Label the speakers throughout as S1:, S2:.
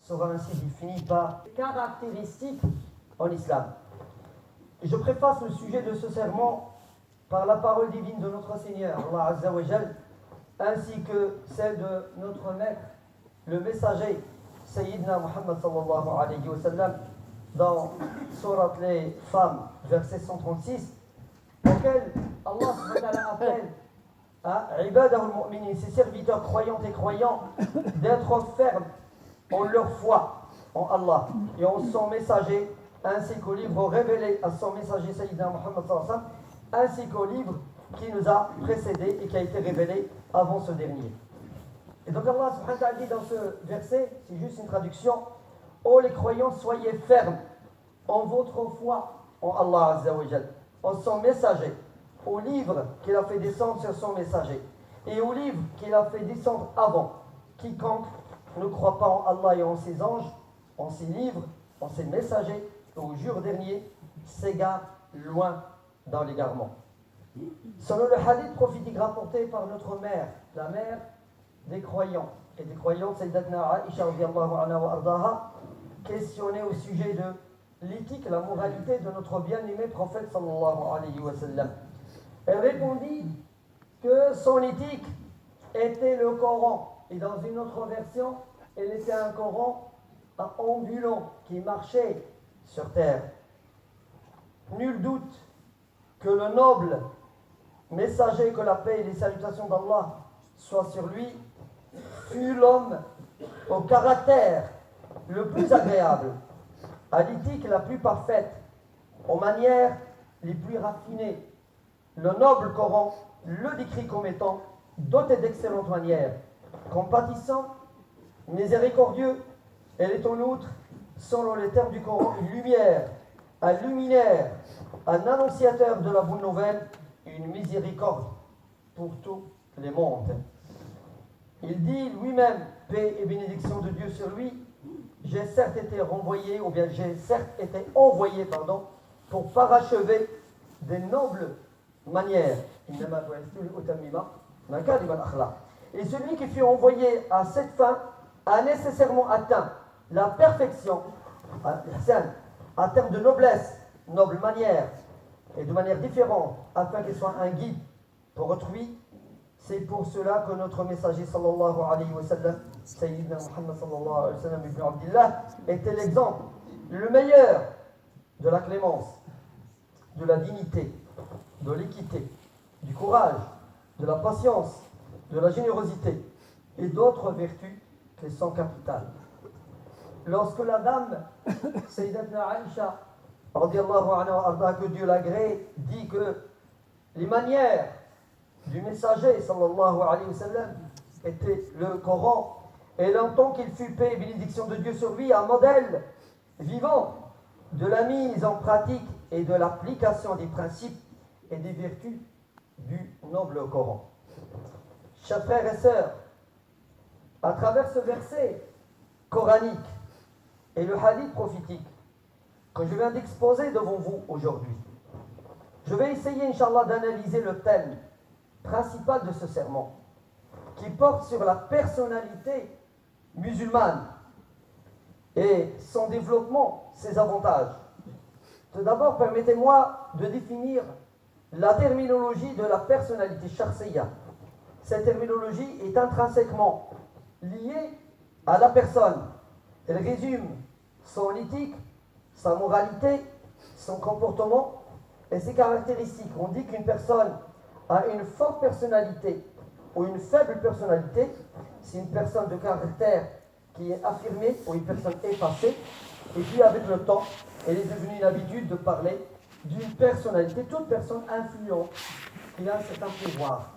S1: sera ainsi défini par caractéristiques en islam. Et je préface le sujet de ce serment par la parole divine de notre Seigneur, Allah Azza wa Jal, ainsi que celle de notre maître, le messager, Sayyidina Muhammad sallallahu alayhi wa sallam, dans Surat les femmes, verset 136, auquel Allah subhanahu wa ta'ala appelle à Ibadahu al-Mu'minin, ses serviteurs croyants et croyants, d'être fermes en leur foi en Allah et en son messager, ainsi qu'au livre révélé à son messager Sayyidina Muhammad sallallahu alayhi wa sallam, ainsi qu'au livre qui nous a précédés et qui a été révélé avant ce dernier. Et donc Allah subhanahu wa ta'ala dit dans ce verset, c'est juste une traduction, ô les croyants, soyez fermes en votre foi en Allah Azza wa Jal, en son messager, au livre qu'il a fait descendre sur son messager, et au livre qu'il a fait descendre avant. Quiconque ne croit pas en Allah et en ses anges, en ses livres, en ses messagers, et au jour dernier, s'égare loin dans l'égarement. Selon le hadith prophétique rapporté par notre mère, la mère des croyants et des croyantes, Sayyidatna Aisha radiyallahu anha wa ardaha, questionnée au sujet de l'éthique, la moralité de notre bien-aimé prophète sallallahu alayhi wa sallam. Elle répondit que son éthique était le Coran, et dans une autre version, elle était un Coran ambulant qui marchait sur terre. Nul doute que le noble messager, que la paix et les salutations d'Allah soient sur lui, fut l'homme au caractère le plus agréable, à l'éthique la plus parfaite, aux manières les plus raffinées. Le noble Coran le décrit comme étant doté d'excellentes manières, compatissant, miséricordieux. Elle est en outre, selon les termes du Coran, une lumière, un luminaire, un annonciateur de la bonne nouvelle, une miséricorde pour tous les mondes. Il dit lui-même, paix et bénédiction de Dieu sur lui, j'ai certes été envoyé pour parachever des nobles manières. Et celui qui fut envoyé à cette fin a nécessairement atteint la perfection en termes de noblesse, noble manière, et de manière différente, afin qu'il soit un guide pour autrui. C'est pour cela que notre messager sallallahu alayhi wa sallam, Sayyidina Muhammad sallallahu alayhi wa sallam ibn Abdillah, était l'exemple, le meilleur de la clémence, de la dignité, de l'équité, du courage, de la patience, de la générosité et d'autres vertus qui sont capitales. Lorsque la dame Sayyidatna Aisha radiyallahu anha, que Dieu l'agrée, dit que les manières du messager sallallahu alayhi wa sallam étaient le Coran, et longtemps qu'il fut paix et bénédiction de Dieu sur lui, un modèle vivant de la mise en pratique et de l'application des principes et des vertus du noble Coran. Chers frères et sœurs, à travers ce verset coranique et le hadith prophétique que je viens d'exposer devant vous aujourd'hui, je vais essayer, Inch'Allah, d'analyser le thème principal de ce sermon, qui porte sur la personnalité musulmane et son développement, ses avantages. Tout d'abord, permettez-moi de définir la terminologie de la personnalité shakhsiyya. Cette terminologie est intrinsèquement liée à la personne. Elle résume son éthique, sa moralité, son comportement et ses caractéristiques. On dit qu'une personne a une forte personnalité ou une faible personnalité. C'est une personne de caractère qui est affirmée ou une personne effacée. Et puis avec le temps, elle est devenue une habitude de parler d'une personnalité, toute personne influente qui a un certain pouvoir,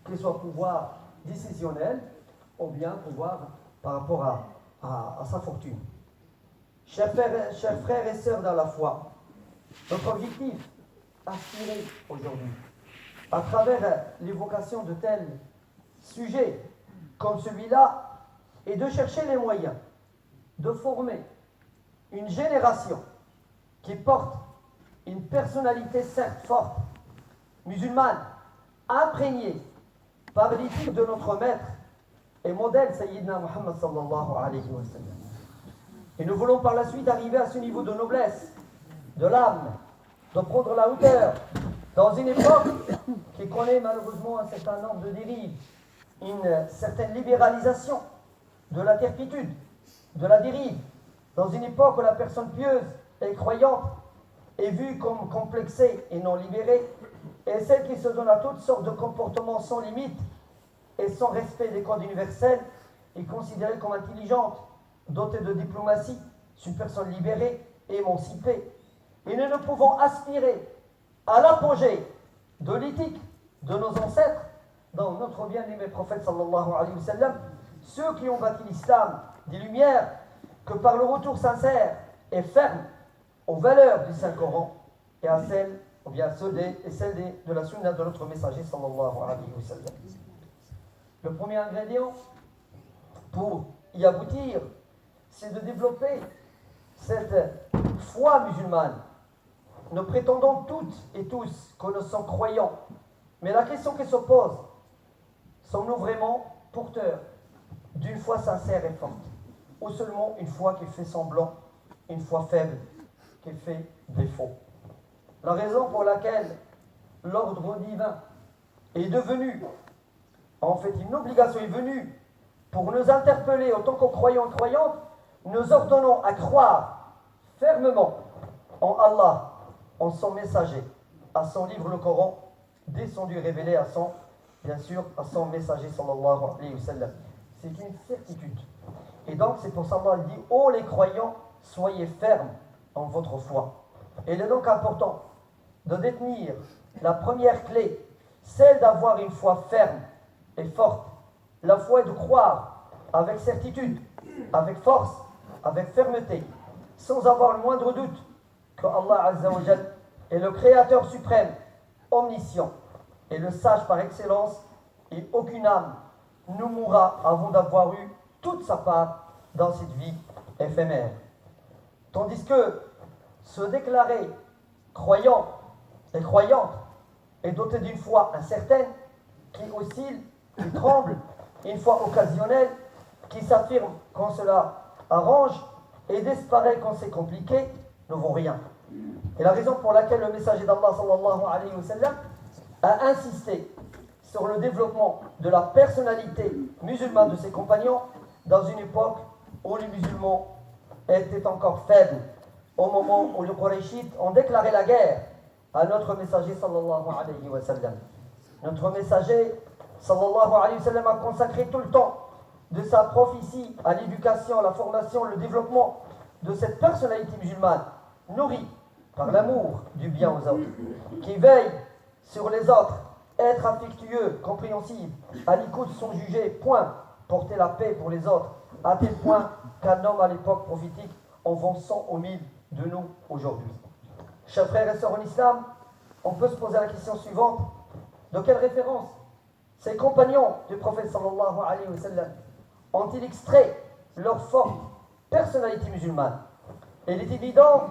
S1: qu'il soit pouvoir décisionnel ou bien pouvoir par rapport à sa fortune. Chers frères et sœurs dans la foi, notre objectif aspiré aujourd'hui, à travers l'évocation de tels sujets comme celui-là, est de chercher les moyens de former une génération qui porte une personnalité certes forte, musulmane, imprégnée par l'éthique de notre maître et modèle Sayyidina Muhammad sallallahu alayhi wa sallam. Et nous voulons par la suite arriver à ce niveau de noblesse, de l'âme, de prendre la hauteur, dans une époque qui connaît malheureusement un certain nombre de dérives, une certaine libéralisation de la turpitude, de la dérive, dans une époque où la personne pieuse et croyante est vue comme complexée et non libérée, et celle qui se donne à toutes sortes de comportements sans limite et sans respect des codes universels est considérée comme intelligente, dotée de diplomatie, c'est une personne libérée et émancipée. Et nous ne pouvons aspirer à l'apogée de l'éthique de nos ancêtres, dans notre bien-aimé prophète sallallahu alayhi wa sallam, ceux qui ont bâti l'islam des lumières, que par le retour sincère et ferme aux valeurs du Saint-Coran et à celles, ou bien celles de la sunna de notre messager sallallahu alayhi wa sallam. Le premier ingrédient pour y aboutir, c'est de développer cette foi musulmane. Nous prétendons toutes et tous que nous sommes croyants, mais la question qui se pose, sommes-nous vraiment porteurs d'une foi sincère et forte, ou seulement une foi qui fait semblant, une foi faible, qui fait défaut? La raison pour laquelle l'ordre divin est devenu, en fait une obligation est venue pour nous interpeller en tant que croyants et croyantes, nous ordonnons à croire fermement en Allah, en son messager, à son livre le Coran, descendu et révélé à son, bien sûr, à son messager sallallahu alayhi wa sallam. C'est une certitude. Et donc c'est pour ça qu'Allah dit: ô les croyants, soyez fermes en votre foi. Et il est donc important de détenir la première clé, celle d'avoir une foi ferme et forte. La foi est de croire avec certitude, avec force, avec fermeté, sans avoir le moindre doute que Allah Azza wa Jal est le Créateur suprême, omniscient, et le sage par excellence, et aucune âme ne mourra avant d'avoir eu toute sa part dans cette vie éphémère. Tandis que se déclarer croyant et croyante est doté d'une foi incertaine, qui oscille, qui tremble, une foi occasionnelle, qui s'affirme quand cela arrange et disparaît quand c'est compliqué, ne vaut rien. Et la raison pour laquelle le messager d'Allah sallallahu alayhi wa sallam a insisté sur le développement de la personnalité musulmane de ses compagnons dans une époque où les musulmans étaient encore faibles, au moment où les Qurayshites ont déclaré la guerre à notre messager sallallahu alayhi wa sallam. Notre messager sallallahu alayhi wa sallam a consacré tout le temps de sa prophétie à l'éducation, à la formation, le développement de cette personnalité musulmane, nourrie par l'amour du bien aux autres, qui veille sur les autres, être affectueux, compréhensif, à l'écoute sans juger, point, porter la paix pour les autres, à tel point qu'un homme à l'époque prophétique en vend 100 au 1000 de nous aujourd'hui. Chers frères et sœurs en islam, on peut se poser la question suivante: de quelle référence ces compagnons du prophète sallallahu alayhi wa sallam ont-ils extrait leur forte personnalité musulmane? Et il est évident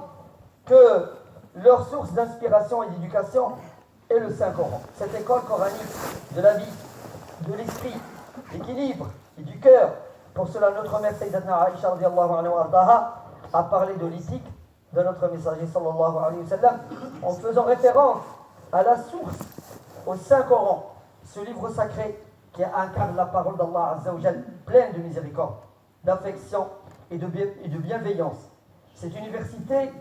S1: que leur source d'inspiration et d'éducation est le Saint-Coran, cette école coranique de la vie, de l'esprit, d'équilibre et du cœur. Pour cela, notre mère Sayyidatna Aïcha radiyallahu anha wa ardaha a parlé de l'éthique de notre messager sallallahu alayhi wa sallam en faisant référence à la source, au Saint-Coran, ce livre sacré qui incarne la parole d'Allah Azza wa Jal, pleine de miséricorde, d'affection et de bienveillance. Cette université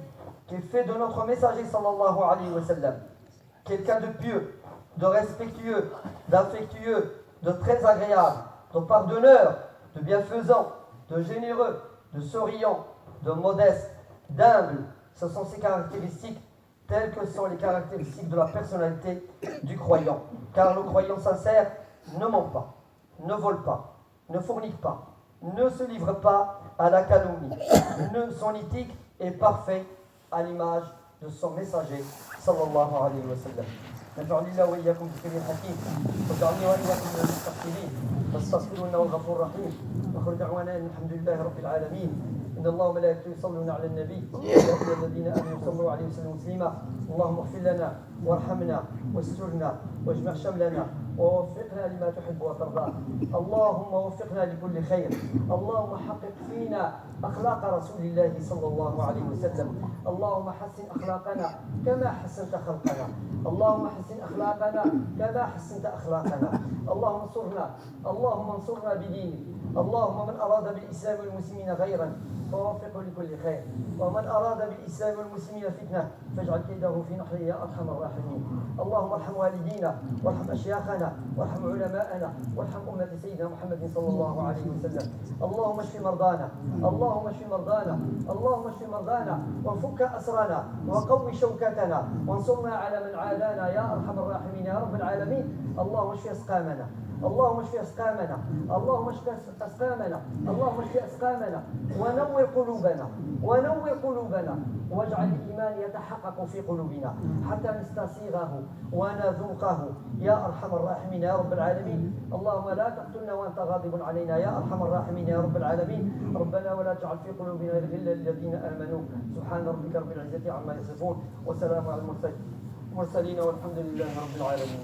S1: qui fait de notre messager sallallahu alayhi wa sallam quelqu'un de pieux, de respectueux, d'affectueux, de très agréable, de pardonneur, de bienfaisant, de généreux, de souriant, de modeste, d'humble. Ce sont ces caractéristiques telles que sont les caractéristiques de la personnalité du croyant. Car le croyant sincère ne ment pas, ne vole pas, ne fornique pas, ne se livre pas à la calomnie. Son éthique est parfaite à l'image de son messager sallallahu alayhi wa sallam. نفعني الله وإياكم بالذكر الحكيم وجعلني وإياكم من المستغفرين فاستغفروا إنه الغفور الرحيم وآخر دعوانا أن الحمد لله رب العالمين إن الله وملائكته يصلون على النبي يا أيها الذين آمنوا صلوا عليه وسلموا تسليما اللهم اغفر لنا وارحمنا واسترنا واجمع شملنا ووفقنا لما تحب وترضى. اللهم وفقنا لكل خير. اللهم حقق فينا أخلاق رسول الله صلى الله عليه وسلم. اللهم حسن أخلاقنا كما حسنت خلقنا. اللهم حسن أخلاقنا كما حسنت أخلاقنا. اللهم انصرنا بدينك. اللهم من أراد بالإسلام والمسلمين غيرا فوفقه لكل خير، ومن أراد بالإسلام والمسلمين فتنة فاجعل كيده في نحره يا أرحم الراحمين. اللهم ارحم والدينا وارحم أشياخنا وارحم علماءنا وارحم أمة سيدنا محمد صلى الله عليه وسلم. اللهم اشف مرضانا، اللهم اشف مرضانا، اللهم اشف مرضانا وفك أسرنا وقوي شوكتنا وانصرنا على من عادانا يا أرحم الراحمين يا رب العالمين. اللهم اشف أسقامنا، اللهم اشف أسقامنا، اللهم اشف أسقامنا، اللهم اشف أسقامنا ونور قلوبنا، ونور قلوبنا، واجعل الإيمان يتحقق في قلوبنا حتى نستسيغه ونذوقه يا أرحم الراحمين يا رب العالمين. اللهم لا تقتلنا وأنت غاضب علينا يا أرحم الراحمين يا رب العالمين. ربنا ولا تجعل في قلوبنا غلا للذين آمنوا. سبحان ربك رب العزة عما يصفون وسلام على المرسلين والحمد لله رب العالمين.